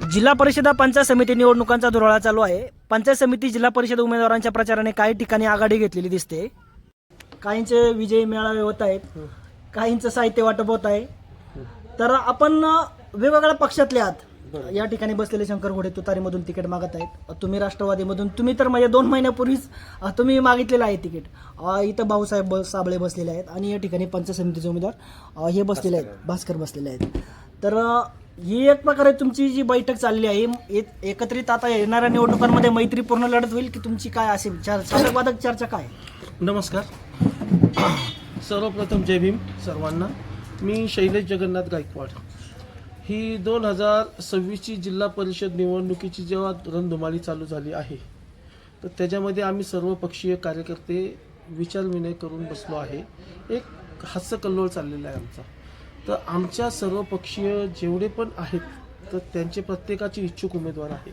जिल्हा परिषद पंचायत समिती निवडणुकांचा धुराळा चालू आहे. पंचायत समिती जिल्हा परिषद उमेदवारांच्या प्रचाराने काही ठिकाणी आघाडी घेतलेली दिसते. काहींचे विजयी मेळावे होत आहेत, काहींचं साहित्य वाटप होत आहे. तर आपण वेगवेगळ्या पक्षातले आहात. या ठिकाणी बसलेले शंकर घोडे तुतारीमधून तिकीट मागत आहेत. तुम्ही राष्ट्रवादीमधून, तुम्ही तर म्हणजे 2 महिन्यापूर्वीच तुम्ही मागितलेलं आहे तिकीट. इथं भाऊसाहेब साबळे बसलेले आहेत आणि या ठिकाणी पंचायत समितीचे उमेदवार हे बसलेले आहेत, भास्कर बसलेले आहेत. तर ही एक प्रकारे तुमची जी बैठक चालली आहे, एकत्रित आता येणाऱ्या निवडणुकांमध्ये मैत्रीपूर्ण लढत होईल की तुमची काय असेल वादक चर्चा काय? नमस्कार. सर्वप्रथम जय भीम सर्वांना. मी शैलेश जगन्नाथ गायकवाड. ही 2026ची जिल्हा परिषद निवडणुकीची जेव्हा रणधुमाळी चालू झाली आहे, तर त्याच्यामध्ये आम्ही सर्व पक्षीय कार्यकर्ते विचारविनिमय करून बसलो आहे. एक हास्यकल्लोळ चाललेला आहे आमचा. तर आमच्या सर्व पक्षीय जेवढे पण आहेत, तर त्यांचे प्रत्येकाचे इच्छुक उमेदवार आहे.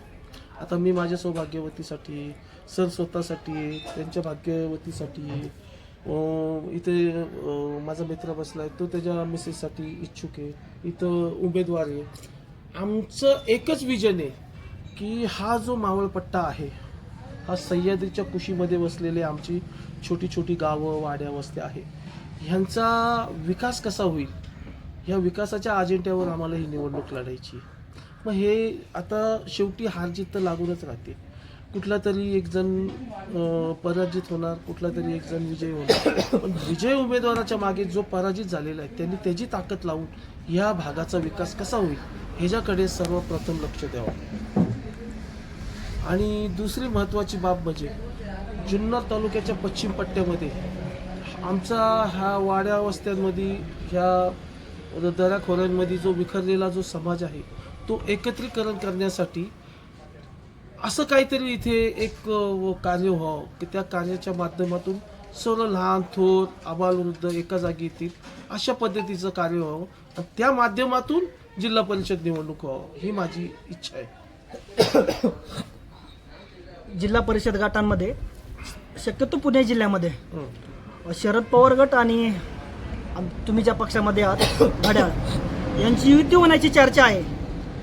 आता मी माझ्या सौभाग्यवतीसाठी, सर स्वतःसाठी, त्यांच्या भाग्यवतीसाठी, इथे माझा मित्र बसला आहे तो त्याच्या मिसेससाठी इच्छुक आहे. इथं उमेदवार आहे. आमचं एकच विजन आहे की हा जो मावळपट्टा आहे, हा सह्याद्रीच्या कुशीमध्ये बसलेले आमची छोटी छोटी गावं, वाड्या, वस्त्या आहे, ह्यांचा विकास कसा होईल, ह्या विकासाच्या अजेंड्यावर आम्हाला ही निवडणूक लढायची. मग हे आता शेवटी हार जीत तर लागूनच राहते. कुठला तरी एक जण पराजित होणार, कुठला तरी एक जण विजयी होणार. पण विजय उमेदवाराच्या मागे जो पराजित झालेला आहे त्यांनी त्याची ताकद लावून या भागाचा विकास कसा होईल ह्याच्याकडे सर्वप्रथम लक्ष द्यावं. आणि दुसरी महत्त्वाची बाब म्हणजे जुन्नर तालुक्याच्या पश्चिम पट्ट्यामध्ये आमचा ह्या वाड्या वस्त्यांमध्ये, ह्या दऱ्याखोऱ्यांमध्ये जो विखरलेला जो समाज आहे, तो एकत्रीकरण करण्यासाठी असं काहीतरी इथे एक कार्य व्हावं की त्या कार्याच्या माध्यमातून सर्व लहान थोर आबालवृद्ध एका जागी येतील, अशा पद्धतीचं कार्य व्हावं आणि त्या माध्यमातून जिल्हा परिषद निवडणूक व्हावं, ही माझी इच्छा आहे. जिल्हा परिषद गटांमध्ये शक्यतो पुणे जिल्ह्यामध्ये शरद पवार गट आणि तुम्ही ज्या पक्षामध्ये आहात घड्याळ यांची युती होण्याची चर्चा आहे.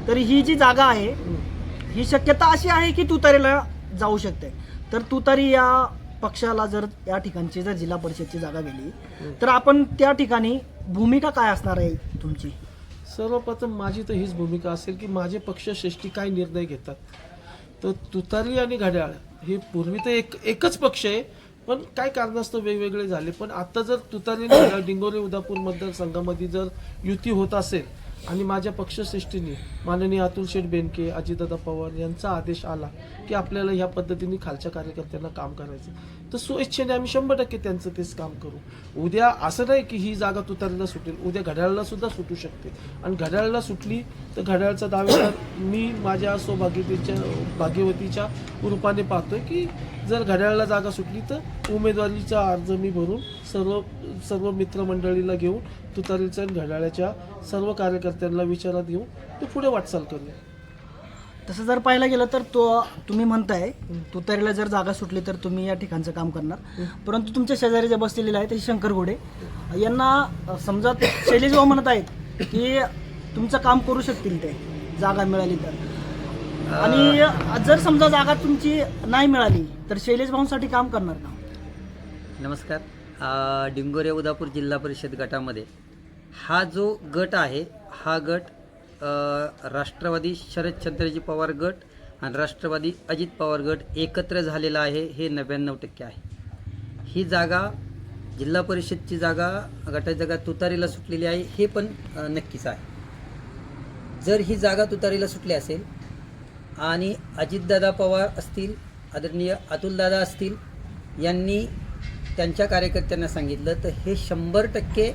तर ही जी जागा आहे, ही शक्यता अशी आहे की तुतारीला जाऊ शकते. तर तुतारी या पक्षाला जर या ठिकाणची जर जिल्हा परिषदची जागा गेली तर आपण त्या ठिकाणी भूमिका काय असणार आहे तुमची? सर्वप्रथम माझी तर हीच भूमिका असेल की माझे पक्षश्रेष्ठी काय निर्णय घेतात. तर तुतारी आणि घड्याळ हे पूर्वी तर एकच पक्ष आहे, पण काय कारणास्तव वेगवेगळे झाले. पण आता जर तुतारी आणि घड्याळ डिंगोरे उदापूर मतदारसंघामध्ये जर युती होत असेल आणि माझ्या पक्षश्रेष्ठींनी माननीय अतुल शेठ बेनके, अजितदादा पवार यांचा आदेश आला की आपल्याला ह्या पद्धतीने खालच्या कार्यकर्त्यांना काम करायचं, तर स्वइच्छेने आम्ही 100% त्यांचं तेच काम करू. उद्या असं नाही की ही जागा तुतारीला सुटेल, उद्या घड्याळाला सुद्धा सुटू शकते. आणि घड्याळाला सुटली तर घड्याळचा दावेदार मी माझ्या भाग्यवतीच्या रूपाने पाहतोय की जर घड्याळाला जागा सुटली तर उमेदवारीचा अर्ज मी भरून सर्व मित्रमंडळीला घेऊन तुतारीच्या आणि घड्याळाच्या सर्व कार्यकर्त्यांना विचारात घेऊन ते पुढे वाटचाल करूया. तसं जर पाहायला गेलं तर तुम्ही म्हणताय तुतारीला जर जागा सुटली तर तुम्ही या ठिकाणचं काम करणार, परंतु तुमच्या शेजारी जे बसलेले आहेत ते शंकर घोडे यांना समजा शैलेश भाऊ म्हणत आहेत की तुमचं काम करू शकतील ते जागा मिळाली तर, आणि जर समजा जागा तुमची नाही मिळाली तर शैलेश भाऊंसाठी काम करणार का? नमस्कार. डिंगोरे उदापूर जिल्हा परिषद गटामध्ये हा जो गट आहे, हा गट राष्ट्रवादी शरदचंद्रजी पवार गट आणि राष्ट्रवादी अजित पवार गट एकत्र झालेला आहे. हे 99% आहे. ही जागा जिल्हा परिषदची जागा, गटाची जागा तुतारीला सुटलेली आहे, हे पण नक्कीच आहे. जर ही जागा तुतारीला सुटली असेल आणि अजितदादा पवार असतील, आदरणीय अतुलदादा असतील, यांनी त्यांच्या कार्यकर्त्यांना सांगितलं तर हे 100%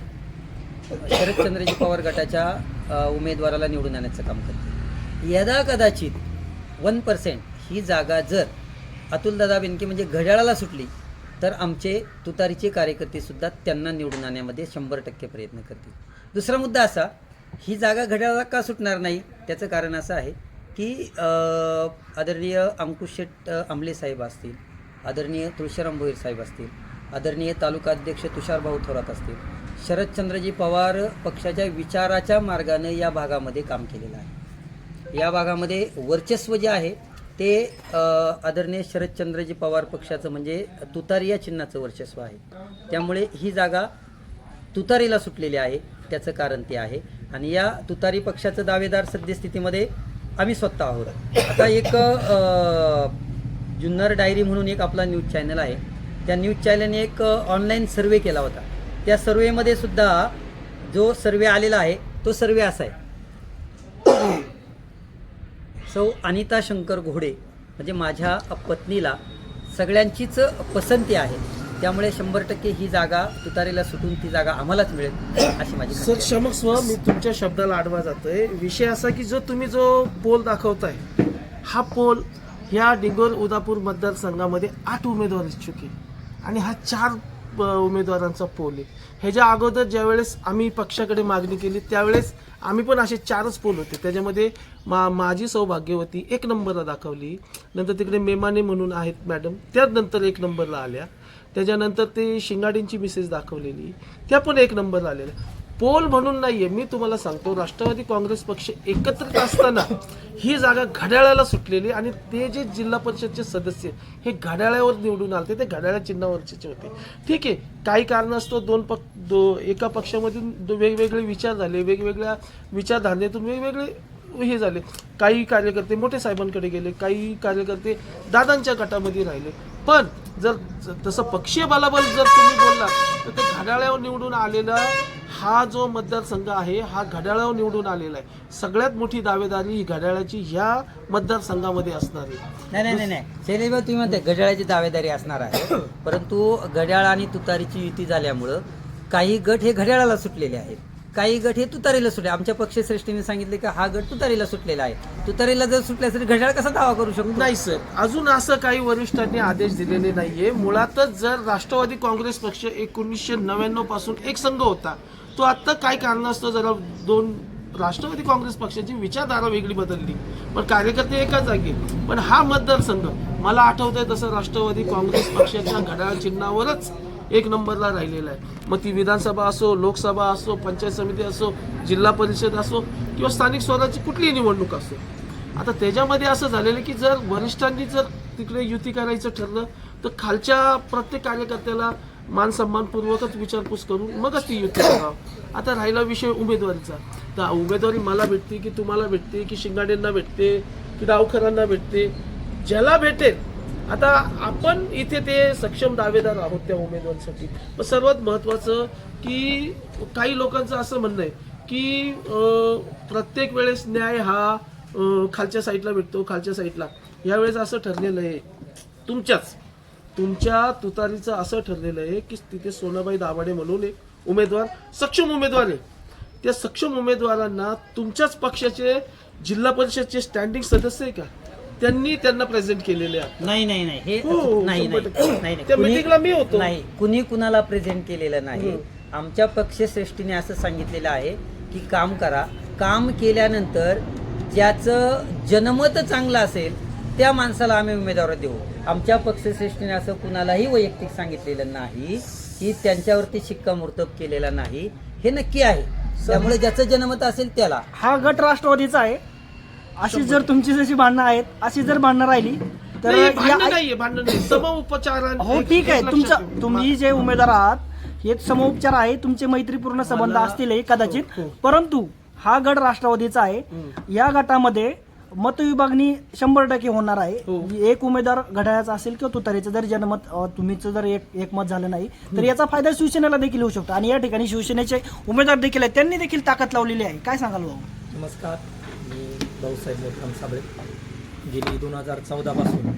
शरदचंद्रजी पवार गटाच्या उमेदवाराला निवडून आणण्याचं काम करते. यदा कदाचित 1% ही जागा जर अतुलदादा बेनके म्हणजे घड्याळाला सुटली तर आमचे तुतारीचे कार्यकर्तेसुद्धा त्यांना निवडून आणण्यामध्ये 100% प्रयत्न करतील. दुसरा मुद्दा असा, ही जागा घड्याळाला का सुटणार नाही, त्याचं कारण असं आहे की आदरणीय अंकुश शेठ आंबले साहेब असतील, आदरणीय तुळशीराम भोईर साहेब असतील, आदरणीय तालुका अध्यक्ष तुषारभाऊ थोरात असतील, शरदचंद्रजी पवार पक्षाच्या विचाराच्या मार्गाने या भागामध्ये काम केलेलं आहे. या भागामध्ये वर्चस्व जे आहे ते आदरणीय शरदचंद्रजी पवार पक्षाचं म्हणजे तुतारी या चिन्हाचं वर्चस्व आहे. त्यामुळे ही जागा तुतारीला सुटलेली आहे, त्याचं कारण ते आहे. आणि या तुतारी पक्षाचं दावेदार सद्यस्थितीमध्ये आम्ही स्वतः आहोत. आता एक जुन्नर डायरी म्हणून एक आपला न्यूज चॅनल आहे, त्या न्यूज चॅनलने एक ऑनलाईन सर्वे केला होता. त्या सर्वेमध्ये सुद्धा जो सर्वे आलेला आहे तो सर्वे असा आहे, सौ अनिता शंकर घोडे म्हणजे माझ्या पत्नीला सगळ्यांचीच पसंती आहे, त्यामुळे 100% ही जागा तुतारीला सुटून ती जागा आम्हालाच मिळेल अशी माझी सर क्षमस्व, मी तुमच्या शब्दाला आडवा जातोय. विषय असा की तुम्ही जो पोल दाखवताय हा पोल ह्या डिंगोर उदापूर मतदारसंघामध्ये 8 उमेदवार इच्छुक आहे आणि हा 4 उमेदवारांचा पोल आहे. ह्याच्या अगोदर ज्यावेळेस आम्ही पक्षाकडे मागणी केली त्यावेळेस आम्ही पण असे 4च पोल होते. त्याच्यामध्ये माझी सौभाग्यवती 1 नंबरला दाखवली, नंतर तिकडे मेमाने म्हणून आहेत मॅडम, त्यानंतर 1 नंबरला आल्या. त्याच्यानंतर ते शिंगाडींची मिसेस दाखवलेली, त्या पण 1 नंबरला आलेल्या. पोल म्हणून नाहीये, मी तुम्हाला सांगतो राष्ट्रवादी काँग्रेस पक्ष एकत्रित असताना ही जागा घड्याळाला सुटलेली आणि ते जे जिल्हा परिषदचे सदस्य हे घड्याळावर निवडून आले, ते घड्याळा चिन्हावरचे होते. ठीक आहे, काही कारणास्तव एका पक्षामधून वेगवेगळे विचार झाले, वेगवेगळ्या विचारधारणेतून वेगवेगळे हे झाले. काही कार्यकर्ते मोठे साहेबांकडे गेले, काही कार्यकर्ते दादांच्या गटामध्ये राहिले. पण जर तसं पक्षीय बलाबल जर तुम्ही बोलला तर ते घड्याळावर निवडून आलेला हा जो मतदारसंघ आहे हा घड्याळावर निवडून आलेला आहे. सगळ्यात मोठी दावेदारी ही घड्याळाची ह्या मतदारसंघामध्ये असणार आहे. नाही शैलेशभाऊ, तुम्ही म्हणते घड्याळाची दावेदारी असणार आहे, परंतु घड्याळ आणि तुतारीची युती झाल्यामुळं काही गट हे घड्याळाला सुटलेले आहेत, काही गट हे तुतारीला सुटले. आमच्या पक्षश्रेष्ठीने सांगितले की हा गट तुतारीला सुटलेला आहे. तुतारीला जर सुटल्या तरी घड्याळ कसा दावा करू शकतो? नाही सर, अजून असं काही वरिष्ठांनी आदेश दिलेले नाहीये. मुळातच जर राष्ट्रवादी काँग्रेस पक्ष 1999 पासून एक संघ होता, तो आता काय कारणास्तव जरा 2 राष्ट्रवादी काँग्रेस पक्षाची विचारधारा वेगळी बदलली, पण कार्यकर्ते एकाच जागी. पण हा मतदारसंघ मला आठवतंय तसं राष्ट्रवादी काँग्रेस पक्षाच्या घड्याळ चिन्हावरच 1 नंबरला राहिलेला आहे. मग ती विधानसभा असो, लोकसभा असो, पंचायत समिती असो, जिल्हा परिषद असो किंवा स्थानिक स्वराज्याची कुठलीही निवडणूक असो. आता त्याच्यामध्ये असं झालेलं की जर वरिष्ठांनी जर तिकडे युती करायचं ठरलं तर खालच्या प्रत्येक कार्यकर्त्याला मान सन्मानपूर्वकच विचारपूस करून मगच ती युती करावं. आता राहिला विषय उमेदवारीचा, तर उमेदवारी मला भेटते की तुम्हाला भेटते की शिंगाडेंना भेटते की डावखरांना भेटते, ज्याला भेटेल. आता आपण इथे ते सक्षम दावेदार आहोत त्या उमेदवारीसाठी. पण सर्वात महत्त्वाचं की काही लोकांचं असं म्हणणं आहे की प्रत्येक वेळेस न्याय हा खालच्या साईडला भेटतो, खालच्या साईडला. यावेळेस असं ठरलेलं आहे, तुमच्या तुतारीचं असं ठरलेलं आहे की तिथे सोनाबाई दाभाडे म्हणून एक उमेदवार सक्षम उमेदवार आहे. त्या सक्षम उमेदवारांना तुमच्याच पक्षाचे जिल्हा परिषदचे स्टँडिंग सदस्य आहे का, त्यांना प्रेझेंट केलेले आहे. नाही हे हो, नाही त्या मीटिंगला मी होतो. नाही, कुणी कुणाला प्रेझेंट केलेलं नाही. आमच्या पक्षश्रेष्ठीने असं सांगितलेलं आहे की काम करा, काम केल्यानंतर ज्याचं जनमत चांगलं असेल त्या माणसाला आम्ही उमेदवार देऊ. आमच्या पक्षश्रेष्ठीने असं कुणालाही वैयक्तिक सांगितलेलं नाही की त्यांच्यावरती शिक्कामोर्तब केलेला नाही, हे नक्की आहे. त्यामुळे ज्याचं जनमत असेल त्याला. हा गट राष्ट्रवादीचा आहे. अशी जर तुमची जशी भांडणं आहेत अशी जर भांडणं राहिली तर भांडण नाही, समउपचार. हो ठीक आहे, तुम्ही जे उमेदवार आहात हे समउपचार आहे, तुमचे मैत्रीपूर्ण संबंध असतील कदाचित, परंतु हा गट राष्ट्रवादीचा आहे. या गटामध्ये मतविभागणी 100% होणार आहे. एक उमेदवार घड्याळाचा असेल किंवा तुतारीचं जर जनमत तुम्हीचं जर एक मत झालं नाही तर याचा फायदा शिवसेनेला देखील होऊ शकतो. आणि या ठिकाणी शिवसेनेचे उमेदवार देखील आहेत, त्यांनी देखील ताकद लावलेली आहे. काय सांगाल भाऊ? नमस्कार, मी भाऊसाहेब मोठराम साबळे. गेली 2014 पासून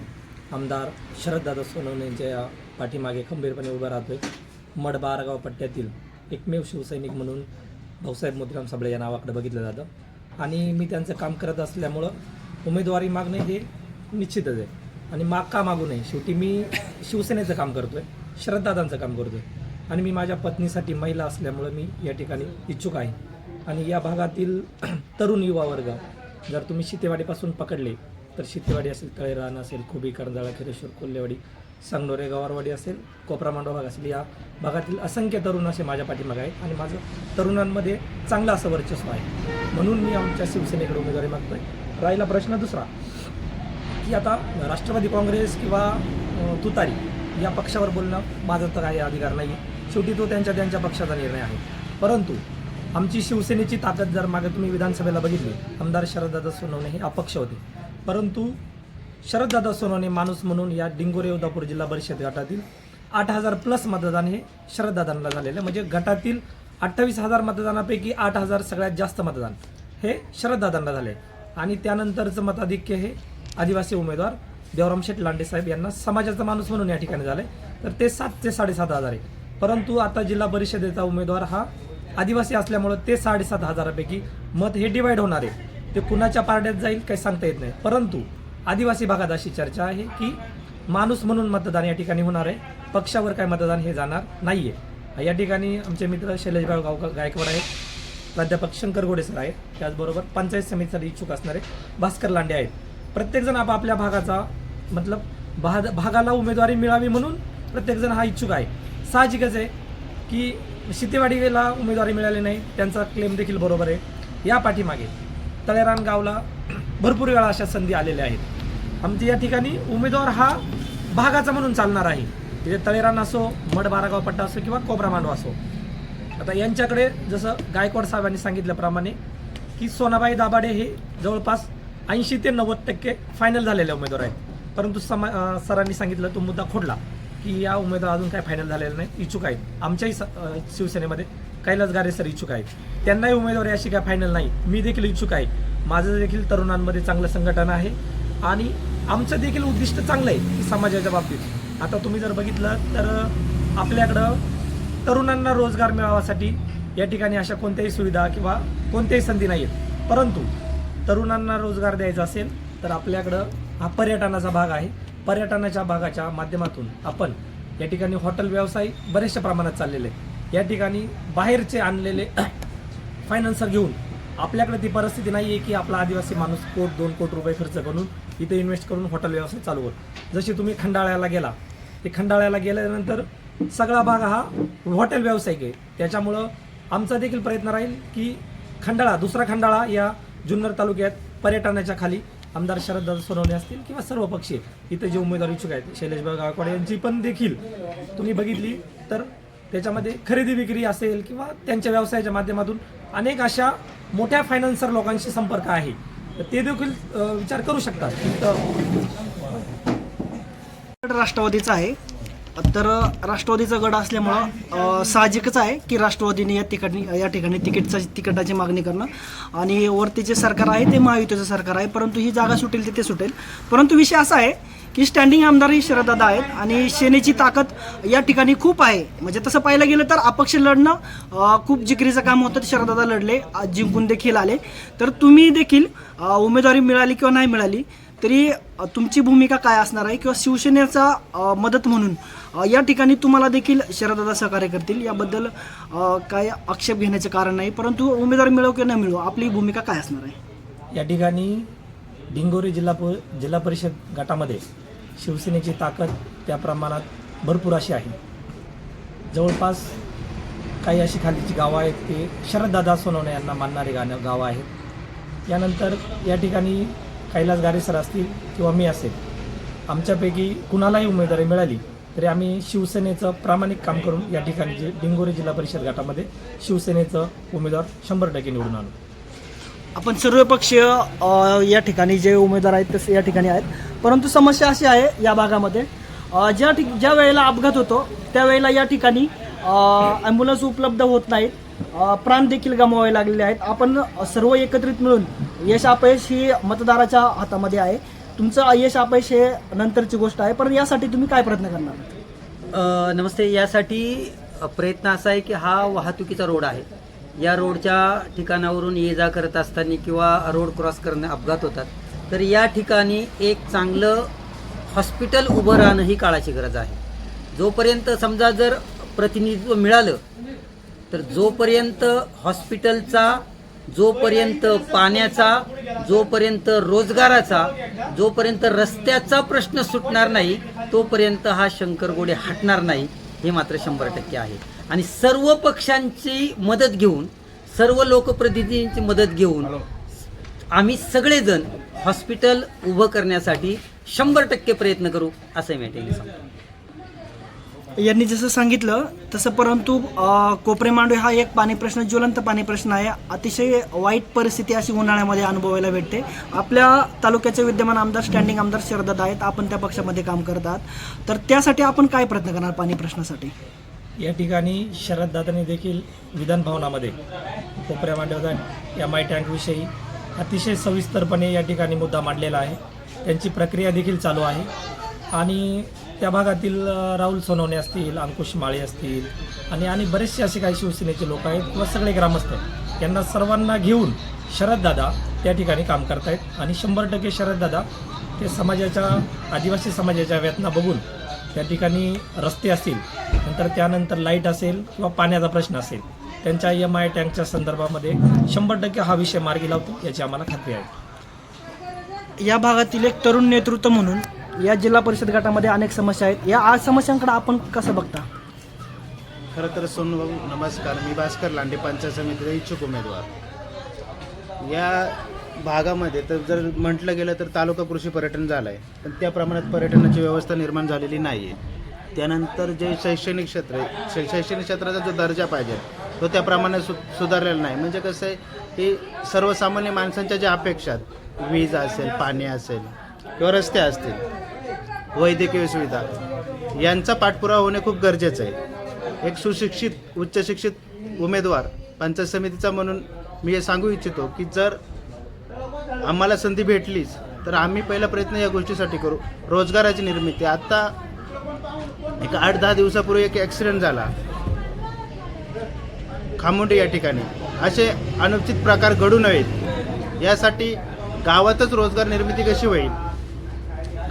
आमदार शरददादा सोनवणेंच्या पाठीमागे खंबीरपणे उभा राहतोय. मड बारगाव पट्ट्यातील एकमेव शिवसैनिक म्हणून भाऊसाहेब मोठराम साबळे या नावाकडे बघितलं जातं. आणि मी त्यांचं काम करत असल्यामुळं उमेदवारी मागणे हे निश्चितच आहे. आणि का मागू नये, शेवटी मी शिवसेनेचं काम करतोय, शरददादांचं काम करतोय. आणि मी माझ्या पत्नीसाठी महिला असल्यामुळं मी या ठिकाणी इच्छुक आहे. आणि या भागातील तरुण युवा वर्ग जर तुम्ही शितेवाडीपासून पकडले तर शितेवाडी असेल, तळेरान असेल, खोबी, करंजाळा, खेरेश्वर, कोल्हेवाडी, सांगनोरे, गवारवाडी असेल, कोपरा मांडवा भाग असेल, या भागातील असंख्य तरुण असे माझ्या पाठीमागे आहेत. आणि माझं तरुणांमध्ये चांगलं असं वर्चस्व आहे, म्हणून मी आमच्या शिवसेनेकडे उमेदवारी मागतोय. राहिला प्रश्न दुसरा की आता राष्ट्रवादी काँग्रेस किंवा तुतारी या पक्षावर बोलणं माझा तर काही अधिकार नाही आहे. शेवटी तो त्यांच्या पक्षाचा निर्णय आहे. परंतु आमची शिवसेनेची ताकद जर मागे तुम्ही विधानसभेला बघितली, आमदार शरददादा सोनवणे हे अपक्ष होते, परंतु शरददादा सोनवणे माणूस म्हणून या डिंगोरे उदापूर जिल्हा परिषद गटातील 8,000 प्लस मतदान हे शरददादांना झालेलं. म्हणजे गटातील 28,000 मतदानापैकी 8,000 सगळ्यात जास्त मतदान हे शरददादांना झाले. आणि त्यानंतरचं मताधिक्य हे आदिवासी उमेदवार देवराम शेठ लांडे साहेब यांना समाजाचा माणूस म्हणून या ठिकाणी झाले, तर ते 7 ते 7,500 आहे. परंतु आता जिल्हा परिषदेचा उमेदवार हा आदिवासी असल्यामुळं ते 7,500पैकी मत हे डिवाईड होणार आहे. ते कुणाच्या पारड्यात जाईल काही सांगता येत नाही. परंतु आदिवासी भागात अशी चर्चा आहे की माणूस म्हणून मतदान या ठिकाणी होणार आहे, पक्षावर काय मतदान हे जाणार नाही आहे. या ठिकाणी आमचे मित्र शैलेशभाऊ गायकवाड आहेत, प्राध्यापक शंकर गोडे सर आहेत, त्याचबरोबर पंचायत समितीसाठी इच्छुक असणारे भास्कर लांडे आहेत. प्रत्येकजण आपापल्या भागाचा भागाला उमेदवारी मिळावी म्हणून प्रत्येकजण हा इच्छुक आहे. साहजिकच आहे की शितेवाडीला उमेदवारी मिळाली नाही, त्यांचा क्लेम देखील बरोबर आहे. या पाठीमागे तळेरान गावला भरपूर वेळा अशा संधी आलेल्या आहेत. आमच्या या ठिकाणी उमेदवार हा भागाचा म्हणून चालणार आहे. तिथे तळेरान असो, मड बारागाव पट्टा असो किंवा कोबरा मांडवा असो. आता यांच्याकडे जसं गायकवाड साहेबांनी सांगितल्याप्रमाणे की सोनाबाई दाभाडे हे जवळपास 80 ते 90% फायनल झालेले उमेदवार आहेत. परंतु सरांनी सांगितलं, तो मुद्दा खोडला की या उमेदवार अजून काही फायनल झालेले नाही, इच्छुक आहेत. आमच्याही शिवसेनेमध्ये कैलास गारे सर इच्छुक आहेत, त्यांनाही उमेदवारी अशी काय फायनल नाही. मी देखील इच्छुक आहे. माझं देखील तरुणांमध्ये चांगलं संघटन आहे आणि आमचं देखील उद्दिष्ट चांगलं आहे की समाजाच्या बाबतीत. आता तुम्ही जर बघितलं तर आपल्याकडं तरुणांना रोजगार मिळावासाठी या ठिकाणी अशा कोणत्याही सुविधा किंवा कोणत्याही संधी नाही आहेत. परंतु तरुणांना रोजगार द्यायचा असेल तर आपल्याकडं हा पर्यटनाचा भाग आहे. पर्यटनाच्या भागाच्या माध्यमातून आपण या ठिकाणी हॉटेल व्यवसाय बऱ्याचशा प्रमाणात चाललेले आहे. या ठिकाणी बाहेरचे आणलेले फायनान्सर घेऊन आपल्याकडे ती परिस्थिती नाही आहे की आपला आदिवासी माणूस 1-2 कोटी रुपये खर्च करून इथे इन्व्हेस्ट करून हॉटेल व्यवसाय चालू होतो. जशी तुम्ही खंडाळ्याला गेला, ते खंडाळ्याला गेल्यानंतर सगळा भाग हा हॉटेल व्यावसायिक आहे. त्याच्यामुळं आमचा देखील प्रयत्न राहील की दुसरा खंडाळा या जुन्नर तालुक्यात पर्यटनाच्या खाली आमदार शरददादा सोनवणे असतील किंवा सर्व पक्षी इथे जे उमेदवार इच्छुक आहेत, शैलेशभाऊ गायकवाड यांची पण देखील तुम्ही बघितली तर त्याच्यामध्ये खरेदी विक्री असेल किंवा त्यांच्या व्यवसायाच्या माध्यमातून अनेक अशा मोठ्या फायनान्सर लोकांशी संपर्क आहे, तर ते देखील विचार करू शकतात. राष्ट्रवादीचा आहे, तर राष्ट्रवादीचा गड असल्यामुळं साहजिकच आहे की राष्ट्रवादीने या ठिकाणी तिकिटाची मागणी करणं. आणि वरती जे सरकार आहे ते महायुतीचं सरकार आहे, परंतु ही जागा सुटेल तिथे सुटेल. परंतु विषय असा आहे की स्टँडिंग आमदार ही शरददादा आहेत आणि सेनेची ताकद या ठिकाणी खूप आहे. म्हणजे तसं पाहायला गेलं तर अपक्ष लढणं खूप जिकरीचं काम होतं. शरददादा लढले, जिंकून देखील आले. तर तुम्ही देखील उमेदवारी मिळाली किंवा नाही मिळाली तरी तुमची भूमिका काय असणार आहे, किंवा शिवसेनेचा मदत म्हणून या ठिकाणी तुम्हाला देखील शरददादा सहकार्य करतील, याबद्दल काय आक्षेप घेण्याचे कारण नाही. परंतु उमेदवारी मिळो किंवा न मिळो आपली भूमिका काय असणार आहे? या ठिकाणी डिंगोरे जिल्हा परिषद गटामध्ये शिवसेनेची ताकद त्या प्रमाणात भरपूर अशी आहे. जवळपास काही अशी खालीची गावं आहेत ते शरददादा सोनवणे यांना मानणारी गावं आहेत. यानंतर या ठिकाणी कैलास गारे सर असतील किंवा मी असेल, आमच्यापैकी कुणालाही उमेदवारी मिळाली तरी आम्ही शिवसेनेचं प्रामाणिक काम करून या ठिकाणी जे डिंगोरे जिल्हा परिषद गटामध्ये शिवसेनेचं उमेदवार 100% निवडून आणू. आपण सर्व पक्षीय या ठिकाणी जे उमेदवार आहेत तसे या ठिकाणी आहेत. परंतु समस्या अशी आहे या भागामध्ये ज्या वेळेला अपघात होतो त्यावेळेला या ठिकाणी ॲम्ब्युलन्स उपलब्ध होत नाहीत, प्राण देखील गमवावे लागलेले आहेत. आपण सर्व एकत्रित मिळून यश अपयश ही मतदाराच्या हातामध्ये आहे. तुमचं यश अपयश हे नंतरची गोष्ट आहे, पण यासाठी तुम्ही काय प्रयत्न करणार? नमस्ते. यासाठी प्रयत्न असा आहे की हा वाहतुकीचा रोड आहे. या रोडच्या ठिकाणावरून ये जा करत असताना किंवा रोड क्रॉस करणं अपघात होतात. तर या ठिकाणी एक चांगलं हॉस्पिटल उभं राहणं ही काळाची गरज आहे. जोपर्यंत समजा जर प्रतिनिधित्व मिळालं तर जोपर्यंत हॉस्पिटलचा, जोपर्यंत पाण्याचा, जोपर्यंत रोजगाराचा, जोपर्यंत रस्त्याचा प्रश्न सुटणार नाही तोपर्यंत हा शंकर गोडे हटणार नाही, हे मात्र 100% आहे. आणि सर्व पक्षांची मदत घेऊन, सर्व लोकप्रतिनिधींची मदत घेऊन आम्ही सगळेजण हॉस्पिटल उभं करण्यासाठी 100% प्रयत्न करू असं मी या ठिकाणी सांगतो. यांनी जसं सांगितलं तसं, परंतु कोपरे मांडवे हा एक पाणी प्रश्न, ज्वलंत पाणी प्रश्न आहे. अतिशय वाईट परिस्थिती अशी उन्हाळ्यामध्ये अनुभवायला भेटते. आपल्या तालुक्याचे विद्यमान आमदार, स्टँडिंग आमदार शरददादा आहेत, आपण त्या पक्षामध्ये काम करत आहात, तर त्यासाठी आपण काय प्रयत्न करणार पाणी प्रश्नासाठी? या ठिकाणी शरददादांनी देखील विधान भवनामध्ये कोपऱ्या मांडवचा MI टँकविषयी अतिशय सविस्तरपणे या ठिकाणी मुद्दा मांडलेला आहे. त्यांची प्रक्रिया देखील चालू आहे आणि त्या भागातील राहुल सोनवणे असतील, अंकुश माळे असतील आणि बरेचसे असे काही शिवसेनेचे लोक आहेत किंवा सगळे ग्रामस्थ, यांना सर्वांना घेऊन शरददादा त्या ठिकाणी काम करतायत आणि 100% शरददादा ते समाजाच्या, आदिवासी समाजाच्या वेदना बघून त्या ठिकाणी रस्ते असतील, त्यानंतर लाईट असेल किंवा पाण्याचा प्रश्न असेल, त्यांच्या MI टँकच्या संदर्भामध्ये 100% हा विषय मार्गी लावतो याची आम्हाला खात्री आहे. या भागातील एक तरुण नेतृत्व म्हणून या जिल्हा परिषद गटामध्ये अनेक समस्या आहेत. या समस्यांकडे आपण कसं बघता? खरं तर सोनूबाबू नमस्कार, मी भास्कर लांडे, पंचायत समितीचा इच्छुक उमेदवार. या भागामध्ये तर जर म्हटलं गेलं तर तालुका कृषी पर्यटन झालं आहे, पण त्या प्रमाणात पर्यटनाची व्यवस्था निर्माण झालेली नाही आहे. त्यानंतर जे शैक्षणिक क्षेत्र आहे, शैक्षणिक क्षेत्राचा जो दर्जा पाहिजे तो त्या प्रमाणात सुधारलेला नाही. म्हणजे कसं आहे, हे सर्वसामान्य माणसांच्या ज्या अपेक्षा आहेत, वीज असेल, पाणी असेल किंवा रस्ते असतील, वैद्यकीय सुविधा, यांचा पाठपुरावा होणे खूप गरजेचं आहे. एक सुशिक्षित, उच्च शिक्षित उमेदवार पंचायत समितीचा म्हणून मी हे सांगू इच्छितो की जर आम्हाला संधी भेटलीच तर आम्ही पहिला प्रयत्न या गोष्टीसाठी करू. रोजगाराची निर्मिती, आता एक 8-10 दिवसापूर्वी एक ॲक्सिडेंट झाला खामुंडी या ठिकाणी. असे अनुचित प्रकार घडू नयेत यासाठी गावातच रोजगार निर्मिती कशी होईल,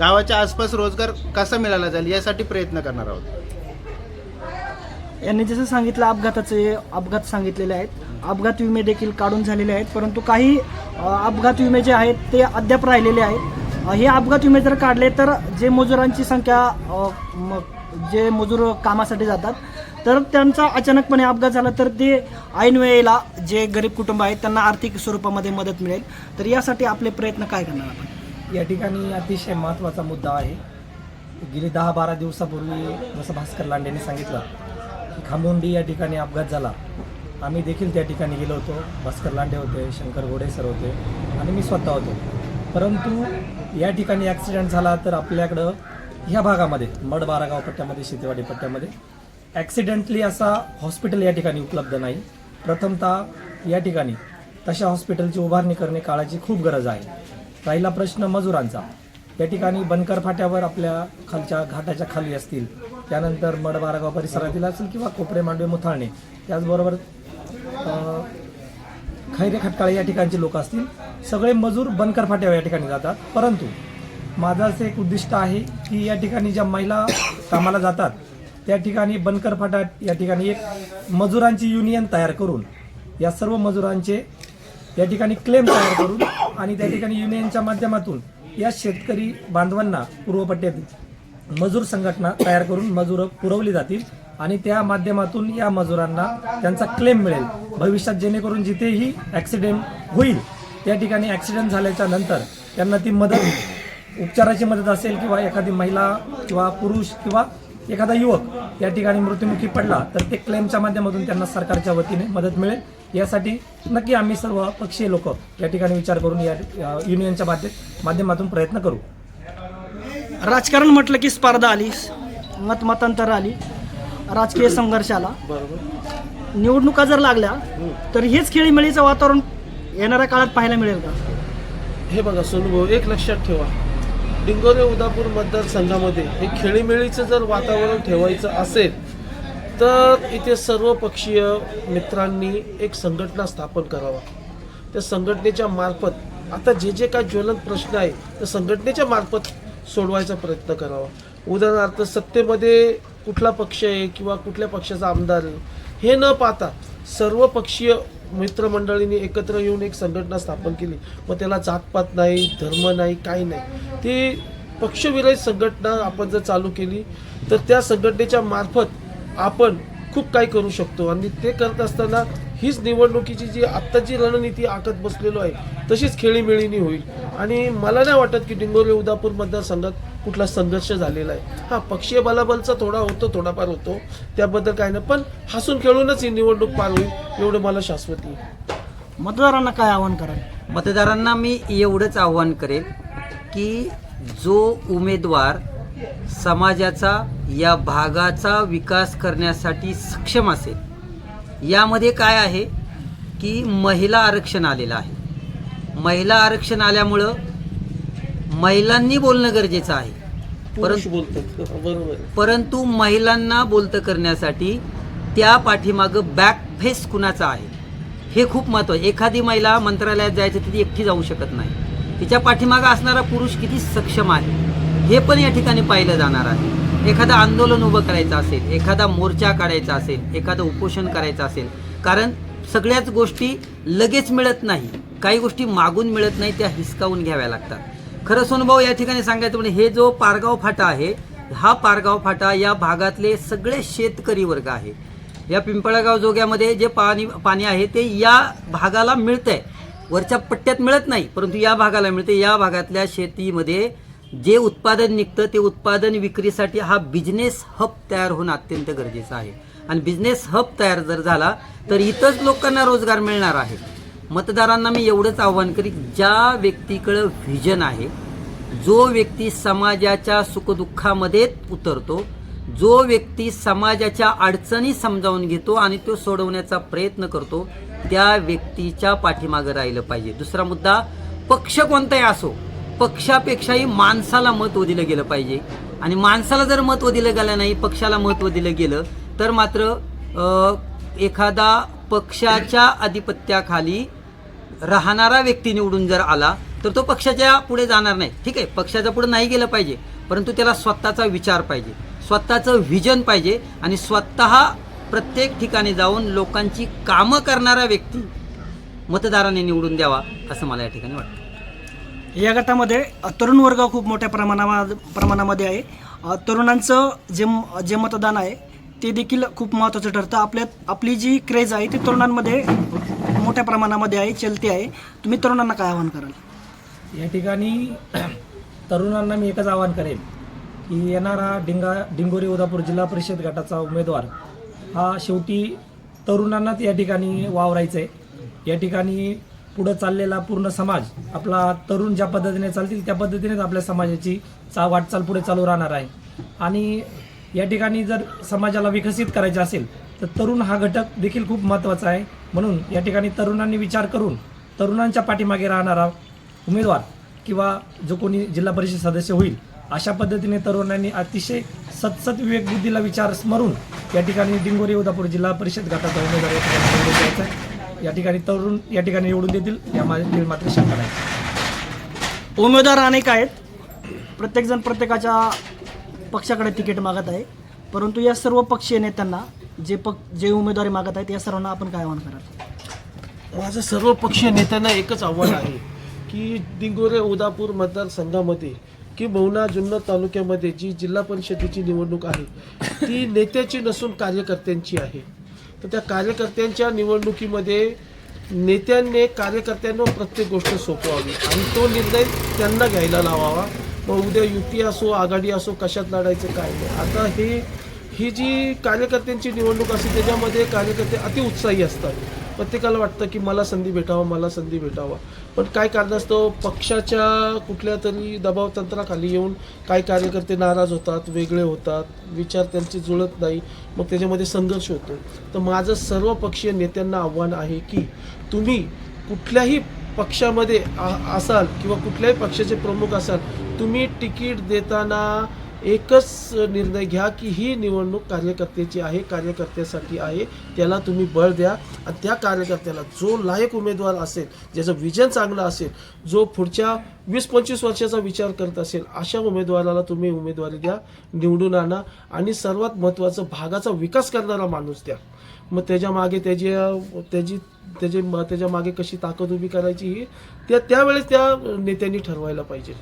गावाच्या आसपास रोजगार कसा मिळाला जाईल यासाठी प्रयत्न करणार आहोत. यांनी जसं सांगितलं, अपघात सांगितलेले आहेत, अपघात विमे देखील काढून झालेले आहेत, परंतु काही अपघात विमे जे आहेत ते अद्याप राहिलेले आहेत. हे अपघात विमे जर काढले तर जे मजुरांची संख्या, जे मजूर कामासाठी जातात, तर त्यांचा अचानकपणे अपघात झाला तर ते ऐन वेळेला जे गरीब कुटुंब आहेत त्यांना आर्थिक स्वरूपामध्ये मदत मिळेल. तर यासाठी आपले प्रयत्न काय करणार आपण? या ठिकाणी अतिशय महत्त्वाचा मुद्दा आहे. गेली 10-12 दिवसापूर्वी जसं भास्कर लांडेंनी सांगितलं की खामुंडी या ठिकाणी अपघात झाला. आम्ही देखील त्या ठिकाणी गेलो होतो. भास्कर लांडे होते, शंकर घोडे सर होते आणि मी स्वतः होतो. परंतु या ठिकाणी ॲक्सिडेंट झाला तर आपल्याकडं ह्या भागामध्ये मड-बारागाव पट्ट्यामध्ये, शेतीवाडी पट्ट्यामध्ये ॲक्सिडेंटली असा हॉस्पिटल या ठिकाणी उपलब्ध नाही. प्रथमतः या ठिकाणी तशा हॉस्पिटलची उभारणी करणे काळाची खूप गरज आहे. राहिला प्रश्न मजुरांचा, या ठिकाणी बनकर फाट्यावर आपल्या खालच्या घाटाच्या खाली असतील, त्यानंतर मड-बारागाव परिसरातील असेल किंवा कोपरे मांडवे मुथाळणे, त्याचबरोबर खैरे खटकाळे या ठिकाणचे लोक असतील, सगळे मजूर बनकर फाट्यावर या ठिकाणी जातात. परंतु माझं असं एक उद्दिष्ट आहे की या ठिकाणी ज्या महिला कामाला जातात त्या ठिकाणी बनकर फाटा या ठिकाणी एक मजुरांची युनियन तयार करून या सर्व मजुरांचे या ठिकाणी क्लेम तयार करून आणि त्या ठिकाणी युनियनच्या माध्यमातून या शेतकरी बांधवांना पूर्वपट्ट्यातील मजूर संघटना तयार करून मजूर पुरवली जातील आणि त्या माध्यमातून या मजुरांना त्यांचा क्लेम मिळेल भविष्यात, जेणेकरून जिथेही ॲक्सिडेंट होईल त्या ठिकाणी ॲक्सिडेंट झाल्याच्या नंतर त्यांना ती मदत, उपचाराची मदत असेल किंवा एखादी महिला किंवा पुरुष किंवा एखादा युवक या ठिकाणी मृत्युमुखी पडला तर ते क्लेमच्या माध्यमातून त्यांना सरकारच्या वतीने मदत मिळेल. यासाठी नक्की आम्ही सर्व पक्षीय लोक या ठिकाणी विचार करून या युनियनच्या माध्यमातून प्रयत्न करू. राजकारण म्हटलं की स्पर्धा आली, मतांतर आली, राजकीय संघर्ष आला. बरोबर. निवडणुका जर लागल्या तर हेच खेळीमेळीचं वातावरण येणाऱ्या काळात पाहायला मिळेल का? हे बघा सोनूभाऊ, एक लक्षात ठेवा, डिंगोरे उदापूर मतदारसंघामध्ये हे खेळीमेळीचं जर वातावरण ठेवायचं असेल तर इथे सर्व पक्षीय मित्रांनी एक संघटना स्थापन करावा. त्या संघटनेच्या मार्फत आता जे काय ज्वलंत प्रश्न आहे त्या संघटनेच्या मार्फत सोडवायचा प्रयत्न करावा. उदाहरणार्थ सत्तेमध्ये कुठला पक्ष आहे किंवा कुठल्या पक्षाचा आमदार आहे हे न पाहता सर्व पक्षीय मित्रमंडळींनी एकत्र येऊन एक संघटना स्थापन केली. मग त्याला जातपात नाही, धर्म नाही, काही नाही, ती पक्षविरहित संघटना आपण जर चालू केली तर त्या संघटनेच्या मार्फत आपण खूप काही करू शकतो आणि ते करत असताना हीच निवडणुकीची जी आत्ताची रणनीती आखत बसलेलो आहे तशीच खेळीमेळीनी होईल. आणि मला नाही वाटत की डिंगोरे उदापूर मतदारसंघात कुठला संघर्ष झालेला आहे. हा पक्षीय बलाबलचा थोडाफार होतो, त्याबद्दल काय नाही, पण हसून खेळूनच ही निवडणूक पार होईल एवढं मला शाश्वती आहे. मतदारांना काय आवाहन कराल? मतदारांना मी एवढंच आव्हान करेन की जो उमेदवार समाजाचा या भागाचा विकास करण्यासाठी सक्षम असेल, यामध्ये काय आहे की महिला आरक्षण आलेलं आहे. महिला आरक्षण आल्यामुळं महिलांनी बोलणं गरजेचं आहे. पुरुष बोलतात बरोबर आहे. परंतु महिलांना बोलतं करण्यासाठी त्या पाठीमागं बॅक फेस कुणाचा आहे हे खूप महत्त्वाचं. एखादी महिला मंत्रालयात जायचं तर ती एकटी जाऊ शकत नाही. तिच्या पाठीमागं असणारा पुरुष किती सक्षम आहे हे पण या ठिकाणी पाहिलं जाणार आहे. एखादं आंदोलन उभं करायचं असेल, एखादा मोर्चा काढायचा असेल, एखादं उपोषण करायचं असेल, कारण सगळ्याच गोष्टी लगेच मिळत नाही, काही गोष्टी मागून मिळत नाही, त्या हिसकावून घ्याव्या लागतात. खरं सोनूभाऊ या ठिकाणी सांगायचं म्हणजे हे जो पारगाव फाटा आहे, हा पारगाव फाटा या भागातले सगळे शेतकरी वर्ग आहे. या पिंपळगाव जोग्यामध्ये जे पाणी आहे ते या भागाला मिळतंय, वरच्या पट्ट्यात मिळत नाही, परंतु या भागाला मिळते. या भागातल्या शेतीमध्ये जे उत्पादन निघतं ते उत्पादन विक्रीसाठी हा बिझनेस हब तयार होणं अत्यंत गरजेचं आहे. आणि बिझनेस हब तयार जर झाला तर इथंच लोकांना रोजगार मिळणार आहे. मतदारांना मी एवढंच आव्हान करीन, ज्या व्यक्तीकडं व्हिजन आहे, जो व्यक्ती समाजाच्या सुखदुःखामध्ये उतरतो, जो व्यक्ती समाजाच्या अडचणी समजावून घेतो आणि तो सोडवण्याचा प्रयत्न करतो, त्या व्यक्तीच्या पाठीमागं राहिलं पाहिजे. दुसरा मुद्दा, पक्ष कोणताही असो, पक्षापेक्षाही माणसाला महत्त्व दिलं गेलं पाहिजे. आणि माणसाला जर महत्त्व दिलं गेलं नाही, पक्षाला महत्त्व दिलं गेलं तर मात्र एखादा पक्षाच्या आधिपत्याखाली राहणारा व्यक्ती निवडून जर आला तर तो पक्षाच्या पुढे जाणार नाही. ठीक आहे, पक्षाच्या पुढे नाही गेलं पाहिजे, परंतु त्याला स्वतःचा विचार पाहिजे, स्वतःचं व्हिजन पाहिजे आणि स्वतः प्रत्येक ठिकाणी जाऊन लोकांची कामं करणारा व्यक्ती मतदारांनी निवडून द्यावा असं मला या ठिकाणी वाटतं. या गटामध्ये तरुण वर्ग खूप मोठ्या प्रमाणामध्ये आहे. तरुणांचं जे मतदान आहे ते देखील खूप महत्त्वाचं ठरतं. आपली जी क्रेज आहे ती तरुणांमध्ये मोठ्या प्रमाणामध्ये आहे, चलती आहे. तुम्ही तरुणांना काय आवाहन कराल? या ठिकाणी तरुणांना मी एकच आवाहन करेन की येणारा डिंगोरे उदापूर जिल्हा परिषद गटाचा उमेदवार हा शेवटी तरुणांनाच या ठिकाणी वावरायचं आहे. या ठिकाणी पुढं चाललेला पूर्ण समाज आपला तरुण ज्या पद्धतीने चालतील त्या पद्धतीनेच आपल्या समाजाची वाटचाल पुढे चालू राहणार आहे. आणि या ठिकाणी जर समाजाला विकसित करायचे असेल तर तरुण हा घटक देखील खूप महत्त्वाचा आहे. म्हणून या ठिकाणी तरुणांनी विचार करून तरुणांच्या पाठीमागे राहणारा उमेदवार किंवा जो कोणी जिल्हा परिषद सदस्य होईल अशा पद्धतीने तरुणांनी अतिशय सतसत विवेकबुद्धीला विचार स्मरून या ठिकाणी डिंगोरे उदापूर जिल्हा परिषद गटाचा उमेदवार या ठिकाणी निवडून द्यायचा आहे. या ठिकाणी तरुण या ठिकाणी निवडून देतील यामध्ये मात्र शंका नाही. उमेदवार अनेक आहेत, प्रत्येकजण प्रत्येकाच्या पक्षाकडे तिकीट मागत आहे, परंतु या सर्व पक्षीय नेत्यांना जे उमेदवारी मागत आहेत या सर्वांना आपण काय आवाहन कराल? माझं सर्व पक्षीय नेत्यांना एकच आव्हान आहे की डिंगोरे उदापूर मतदारसंघामध्ये किंबहुना जुन्नर तालुक्यामध्ये जी जिल्हा परिषदेची निवडणूक आहे ती नेत्याची नसून कार्यकर्त्यांची आहे. तर त्या कार्यकर्त्यांच्या निवडणुकीमध्ये नेत्यांनी कार्यकर्त्यांना प्रत्येक गोष्ट सोपवावी आणि तो निर्णय त्यांना घ्यायला लावावा. मग उद्या युती असो, आघाडी असो, कशात लढायचं काय नाही. आता ही जी कार्यकर्त्यांची निवडणूक असते त्याच्यामध्ये कार्यकर्ते अतिउत्साही असतात. प्रत्येकाला वाटतं की मला संधी भेटावा, पण काय कारणास्तव पक्षाच्या कुठल्या तरी दबावतंत्राखाली येऊन काही कार्यकर्ते नाराज होतात, वेगळे होतात, विचार त्यांचे जुळत नाही, मग त्याच्यामध्ये संघर्ष होतो. तर माझं सर्व पक्षीय नेत्यांना आव्हान आहे की तुम्ही कुठल्याही पक्षामध्ये असाल किंवा कुठल्याही पक्षाचे प्रमुख असाल, तुम्ही तिकीट देताना एकच निर्णय घ्या की ही निवडणूक कार्यकर्त्याची आहे, कार्यकर्त्यासाठी आहे, त्याला तुम्ही बळ द्या. आणि त्या कार्यकर्त्याला जो लायक उमेदवार असेल, ज्याचं विजन चांगलं असेल, जो पुढच्या 20-25 वर्षाचा विचार करत असेल, अशा उमेदवाराला तुम्ही उमेदवारी द्या, निवडून आणा. आणि सर्वात महत्त्वाचं, भागाचा विकास करणारा माणूस द्या. मग त्याच्या मागे त्याच्या मागे कशी ताकद उभी करायची ही त्यावेळेस त्या नेत्यांनी ठरवायला पाहिजे.